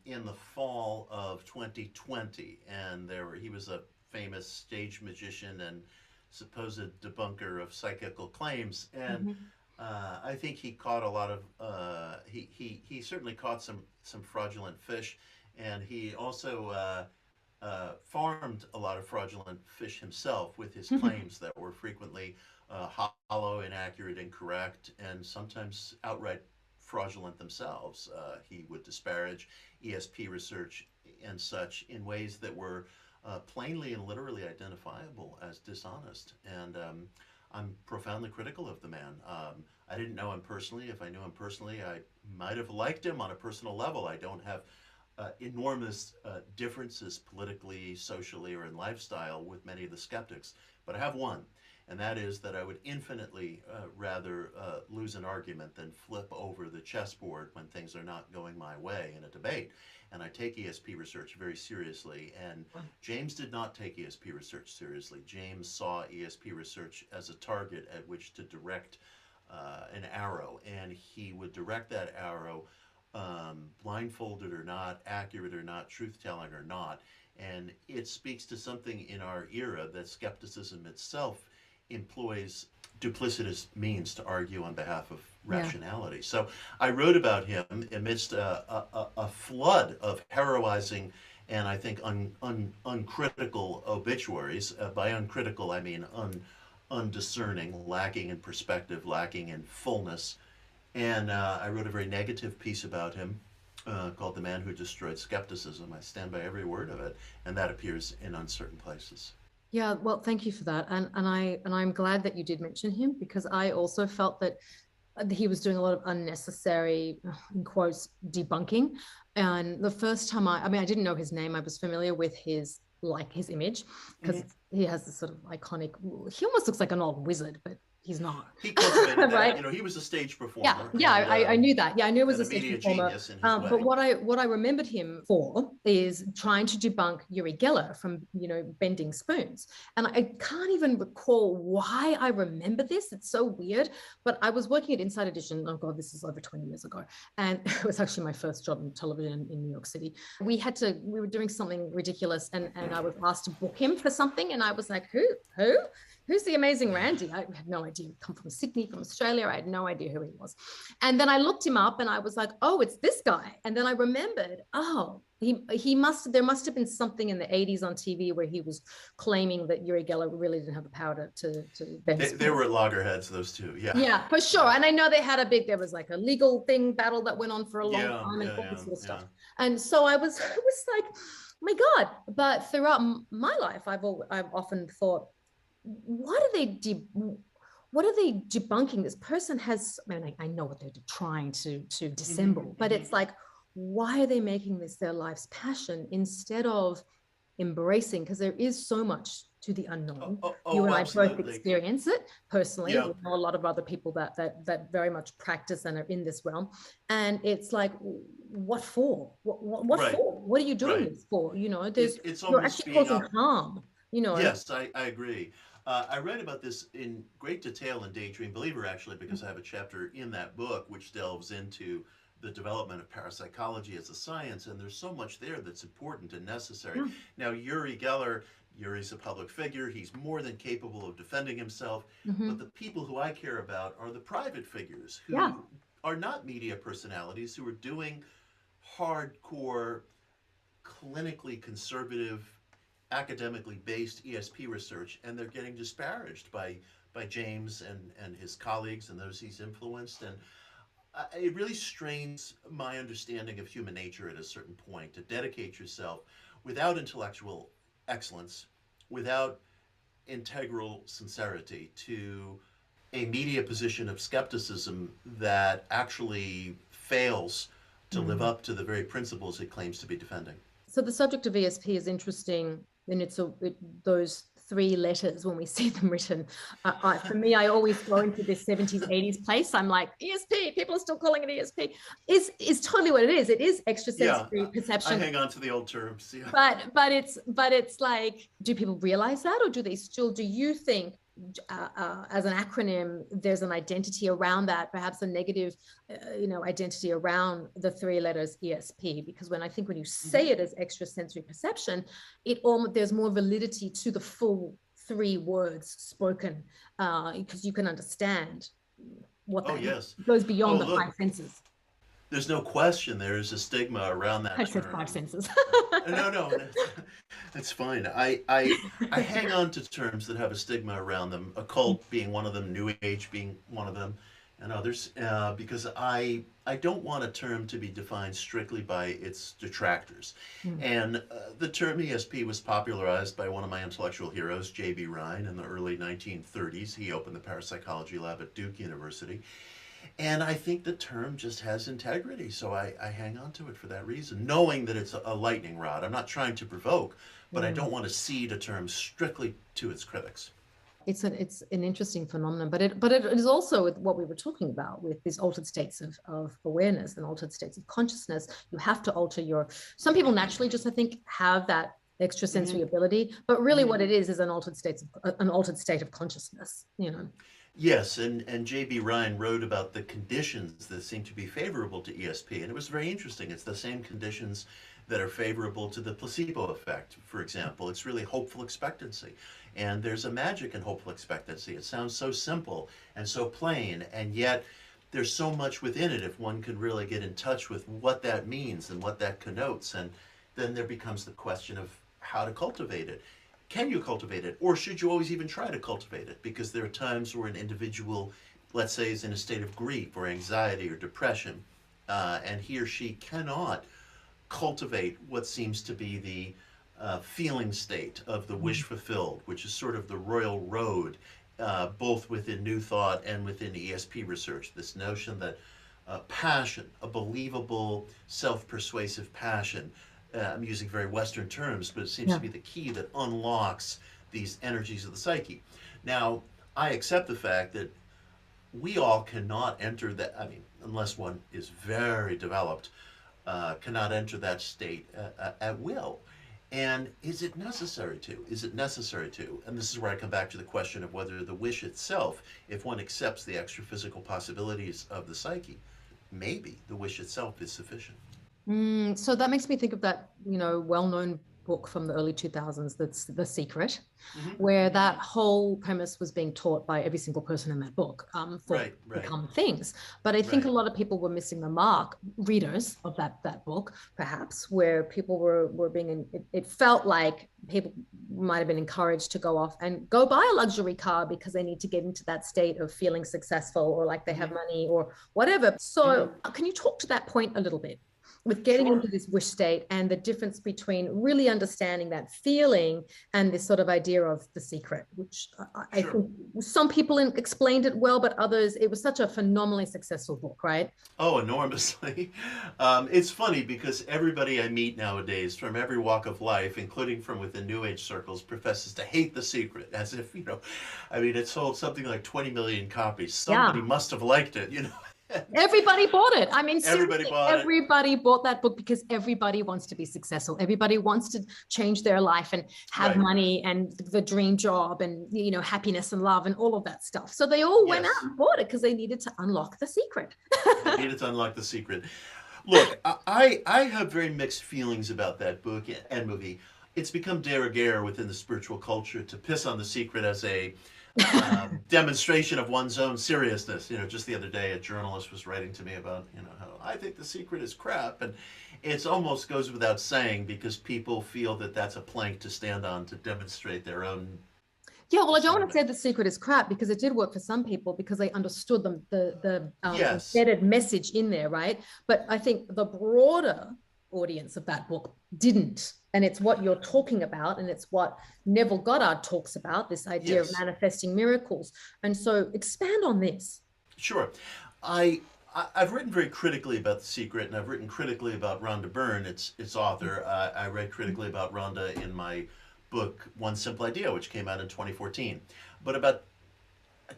in the fall of 2020, and he was a famous stage magician and supposed debunker of psychical claims, and I think he caught a lot of he certainly caught some fraudulent fish, and he also farmed a lot of fraudulent fish himself with his claims that were frequently hollow, inaccurate, incorrect, and sometimes outright fraudulent themselves. He would disparage ESP research and such in ways that were plainly and literally identifiable as dishonest. And I'm profoundly critical of the man. I didn't know him personally. If I knew him personally, I might have liked him on a personal level. I don't have enormous differences politically, socially, or in lifestyle with many of the skeptics, but I have one, and that is that I would infinitely rather lose an argument than flip over the chessboard when things are not going my way in a debate. And I take ESP research very seriously, and James did not take ESP research seriously. James saw ESP research as a target at which to direct an arrow, and he would direct that arrow blindfolded or not, accurate or not, truth-telling or not. And it speaks to something in our era that skepticism itself employs duplicitous means to argue on behalf of rationality. Yeah. So I wrote about him amidst a flood of heroizing and I think uncritical obituaries. By uncritical, I mean undiscerning, lacking in perspective, lacking in fullness. And I wrote a very negative piece about him called The Man Who Destroyed Skepticism. I stand by every word of it, and that appears in Uncertain Places. Yeah, well, thank you for that. And I'm glad that you did mention him, because I also felt that he was doing a lot of unnecessary, in quotes, debunking. And the first time I mean, I didn't know his name. I was familiar with his image, because he has this sort of iconic, he almost looks like an old wizard, but he's not. He cultivated right? that. You know, he was a stage performer. Yeah, I knew that. Yeah, I knew he was a media stage performer. Genius in his way. But what I remembered him for is trying to debunk Uri Geller from, bending spoons. And I can't even recall why I remember this. It's so weird. But I was working at Inside Edition. Oh God, this is over 20 years ago. And it was actually my first job in television in New York City. We were doing something ridiculous, and I was asked to book him for something. And I was like, who? Who's the Amazing Randi? I had no idea. He'd come from Sydney, from Australia. I had no idea who he was. And then I looked him up and I was like, oh, it's this guy. And then I remembered, oh, there must have been something in the 80s on TV where he was claiming that Uri Geller really didn't have the power to bend. They were at loggerheads, those two. Yeah. Yeah, for sure. And I know there was like a legal battle that went on for a long time and all this sort of stuff. And so I was like, oh my God. But throughout my life, I've often thought, what are they debunking? This person has, I know what they're trying to dissemble, but it's like, why are they making this their life's passion instead of embracing? Because there is so much to the unknown. You and absolutely. I both experience it personally. Yeah. We know a lot of other people that very much practice and are in this realm. And it's like, what for? What right. for? What are you doing this for? You're actually causing harm. Yes, I agree. I read about this in great detail in Daydream Believer, actually, because I have a chapter in that book which delves into the development of parapsychology as a science, and there's so much there that's important and necessary. Now, Yuri's a public figure. He's more than capable of defending himself, but the people who I care about are the private figures who are not media personalities, who are doing hardcore, clinically conservative, academically based ESP research, and they're getting disparaged by James and his colleagues and those he's influenced. And it really strains my understanding of human nature at a certain point to dedicate yourself without intellectual excellence, without integral sincerity, to a media position of skepticism that actually fails to live up to the very principles it claims to be defending. So the subject of ESP is interesting, and those three letters when we see them written. For me, I always go into this 70s, 80s place. I'm like, ESP, people are still calling it ESP. Is totally what it is. It is extrasensory perception. I hang on to the old terms. Yeah. But it's like, do people realize that, or do you think, as an acronym, there's an identity around that, perhaps a negative, identity around the three letters ESP? Because when you say it as extrasensory perception, there's more validity to the full three words spoken, because you can understand what that goes beyond the five senses. There's no question there is a stigma around that. I said five senses. No, that's fine. I hang on to terms that have a stigma around them, occult being one of them, New Age being one of them, and others, because I don't want a term to be defined strictly by its detractors. And the term ESP was popularized by one of my intellectual heroes, J.B. Rhine, in the early 1930s. He opened the parapsychology lab at Duke University. And I think the term just has integrity, so I hang on to it for that reason, knowing that it's a lightning rod. I'm not trying to provoke, but I don't want to cede a term strictly to its critics. It's an interesting phenomenon, but it is also with what we were talking about with these altered states of awareness and altered states of consciousness. You have to alter some people naturally just, I think, have that extrasensory ability, but really what it is an altered state of consciousness, Yes, and J.B. Rhine wrote about the conditions that seem to be favorable to ESP, and it was very interesting. It's the same conditions that are favorable to the placebo effect, for example. It's really hopeful expectancy, and there's a magic in hopeful expectancy. It sounds so simple and so plain, and yet there's so much within it if one could really get in touch with what that means and what that connotes, and then there becomes the question of how to cultivate it. Can you cultivate it, or should you always even try to cultivate it? Because there are times where an individual, let's say, is in a state of grief or anxiety or depression, and he or she cannot cultivate what seems to be the feeling state of the wish fulfilled, which is sort of the royal road, both within New Thought and within ESP research. This notion that passion, a believable, self-persuasive passion, I'm using very Western terms, but it seems to be the key that unlocks these energies of the psyche. Now, I accept the fact that we all cannot enter that, unless one is very developed, cannot enter that state at will. And is it necessary to? Is it necessary to? And this is where I come back to the question of whether the wish itself, if one accepts the extra physical possibilities of the psyche, maybe the wish itself is sufficient. So that makes me think of that, well-known book from the early 2000s, that's The Secret, where that whole premise was being taught by every single person in that book for become things. But I think a lot of people were missing the mark, readers of that book, perhaps, where people were being, it felt like people might have been encouraged to go off and go buy a luxury car because they need to get into that state of feeling successful, or like they have money or whatever. So can you talk to that point a little bit? With getting into this wish state and the difference between really understanding that feeling and this sort of idea of the secret, which I think some people explained it well, but others, it was such a phenomenally successful book, right? Oh, enormously. It's funny because everybody I meet nowadays from every walk of life, including from within New Age circles, professes to hate The Secret, as if, it sold something like 20 million copies. Somebody must have liked it, Everybody bought it. Everybody bought that book because everybody wants to be successful. Everybody wants to change their life and have money and the dream job and, happiness and love and all of that stuff. So they all went out and bought it because they needed to unlock the secret. They needed to unlock the secret. Look, I have very mixed feelings about that book and movie. It's become de rigueur within the spiritual culture to piss on The Secret as a demonstration of one's own seriousness. Just the other day, a journalist was writing to me about, how I think The Secret is crap, and it almost goes without saying because people feel that that's a plank to stand on to demonstrate their own. Yeah, well, I don't want to say The Secret is crap because it did work for some people because they understood the Yes. embedded message in there, right? But I think the broader audience of that book didn't. And it's what you're talking about, and it's what Neville Goddard talks about, this idea of manifesting miracles. And so expand on this. Sure. I've written very critically about The Secret, and I've written critically about Rhonda Byrne, its author. I read critically about Rhonda in my book One Simple Idea, which came out in 2014. But about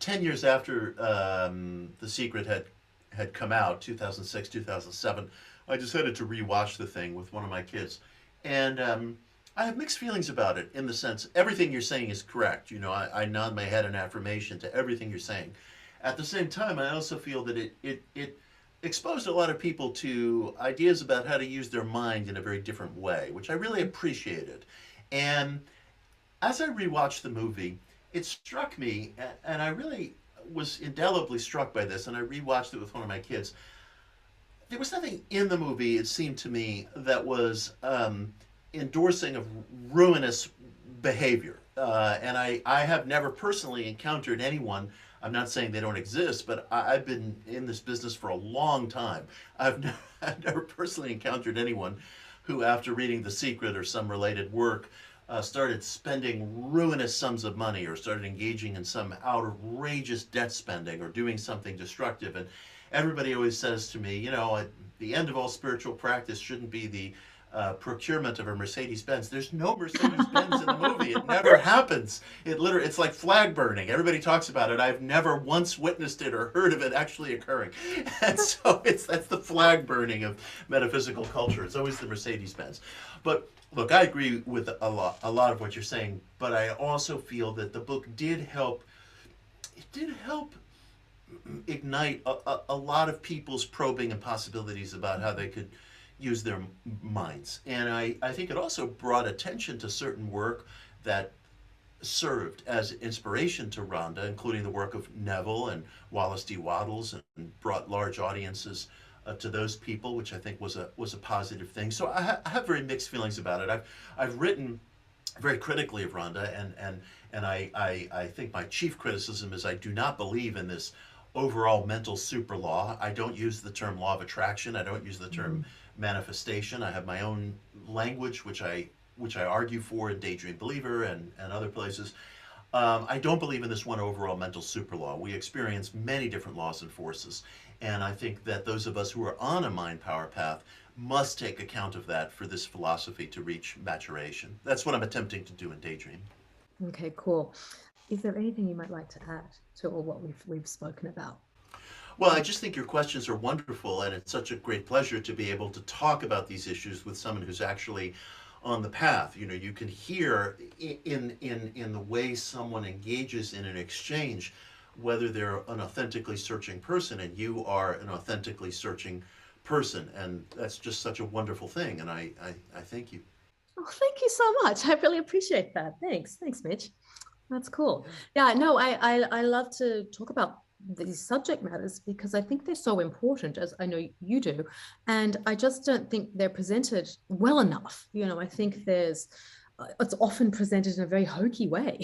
10 years after The Secret had come out, 2006, 2007, I decided to rewatch the thing with one of my kids. And I have mixed feelings about it, in the sense everything you're saying is correct. I nod my head in affirmation to everything you're saying. At the same time, I also feel that it exposed a lot of people to ideas about how to use their mind in a very different way, which I really appreciated. And as I rewatched the movie, it struck me, and I really was indelibly struck by this, and I rewatched it with one of my kids. There was nothing in the movie, it seemed to me, that was endorsing of ruinous behavior. And I have never personally encountered anyone. I'm not saying they don't exist, but I've been in this business for a long time. I've never personally encountered anyone who, after reading The Secret or some related work, started spending ruinous sums of money or started engaging in some outrageous debt spending or doing something destructive. And everybody always says to me, at the end of all spiritual practice shouldn't be the procurement of a Mercedes-Benz. There's no Mercedes-Benz in the movie. It never happens. It's like flag burning. Everybody talks about it. I've never once witnessed it or heard of it actually occurring. And so that's the flag burning of metaphysical culture. It's always the Mercedes-Benz. But look, I agree with a lot of what you're saying, but I also feel that the book did help. It did help ignite a lot of people's probing and possibilities about how they could use their minds. And I think it also brought attention to certain work that served as inspiration to Rhonda, including the work of Neville and Wallace D. Wattles, and brought large audiences to those people, which I think was a positive thing. So I have very mixed feelings about it. I've written very critically of Rhonda, and I think my chief criticism is I do not believe in this overall mental super law. I don't use the term law of attraction. I don't use the term manifestation. I have my own language, which I argue for in Daydream Believer and other places. I don't believe in this one overall mental super law. We experience many different laws and forces, and I think that those of us who are on a mind power path must take account of that for this philosophy to reach maturation. That's what I'm attempting to do in Daydream. Okay, cool. Is there anything you might like to add to all what we've spoken about? Well, I just think your questions are wonderful, and it's such a great pleasure to be able to talk about these issues with someone who's actually on the path. You can hear in the way someone engages in an exchange whether they're an authentically searching person, and you are an authentically searching person, and that's just such a wonderful thing, and I thank you. Oh, thank you so much. I really appreciate that. Thanks, Mitch. That's cool. Yeah, no, I love to talk about these subject matters because I think they're so important, as I know you do, and I just don't think they're presented well enough. I think it's often presented in a very hokey way.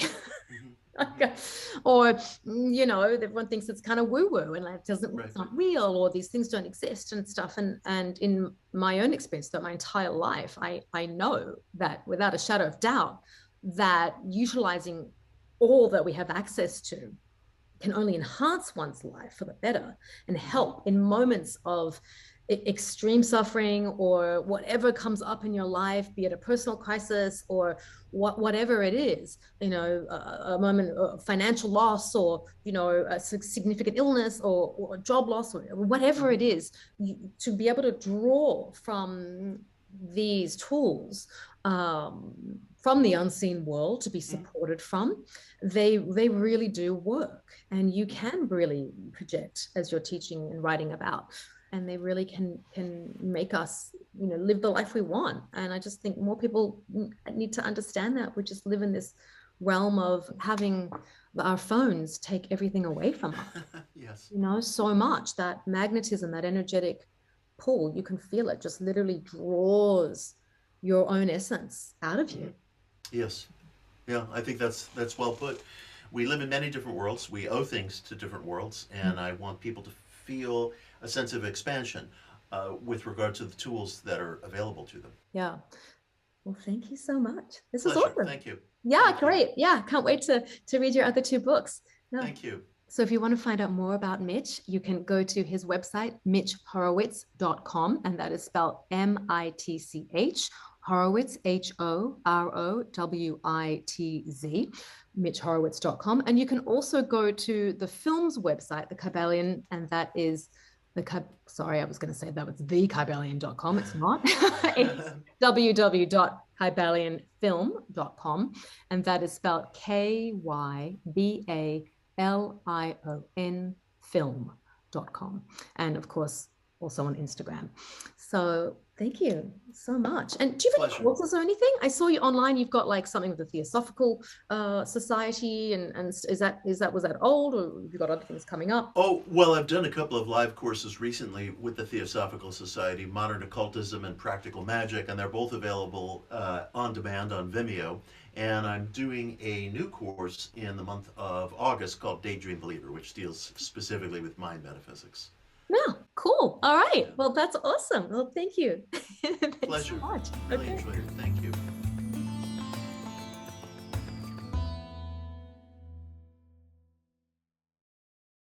Or everyone thinks it's kind of woo-woo and like it's not real, or these things don't exist and stuff. And in my own experience throughout my entire life, I know that without a shadow of doubt that utilizing all that we have access to can only enhance one's life for the better and help in moments of extreme suffering or whatever comes up in your life, be it a personal crisis or whatever it is, a moment of financial loss, or a significant illness or job loss, or whatever it is, to be able to draw from these tools from the unseen world to be supported from, they really do work, and you can really project as you're teaching and writing about, and they really can make us live the life we want. And I just think more people need to understand that we just live in this realm of having our phones take everything away from us. Yes. You know, so much that magnetism, that energetic pull, you can feel it just literally draws your own essence out of you. Yes. Yeah, I think that's well put. We live in many different worlds. We owe things to different worlds, and I want people to feel a sense of expansion with regard to the tools that are available to them. Yeah. Well, thank you so much. This is Pleasure. awesome. Thank you. Yeah, Thank you. great. Yeah, can't wait to read your other two books. Yeah. Thank you. So if you want to find out more about Mitch, you can go to his website, mitchhorowitz.com, and that is spelled Mitch, Horowitz, Horowitz, mitchhorowitz.com. And you can also go to the film's website, the Kybalion, and that is sorry, I was going to say that was thekybalion.com. It's not. It's www.kybalionfilm.com, and that is spelled Kybalion film.com, and of course also on Instagram. So thank you so much. And do you have any courses or anything? I saw you online, you've got like something with the Theosophical Society, and was that old, or have you got other things coming up? Oh, well, I've done a couple of live courses recently with the Theosophical Society, Modern Occultism and Practical Magic, and they're both available on demand on Vimeo. And I'm doing a new course in the month of August called Daydream Believer, which deals specifically with mind metaphysics. Yeah, cool. All right. Well, that's awesome. Well, thank you. Pleasure. So much. Really enjoyed it. Thank you.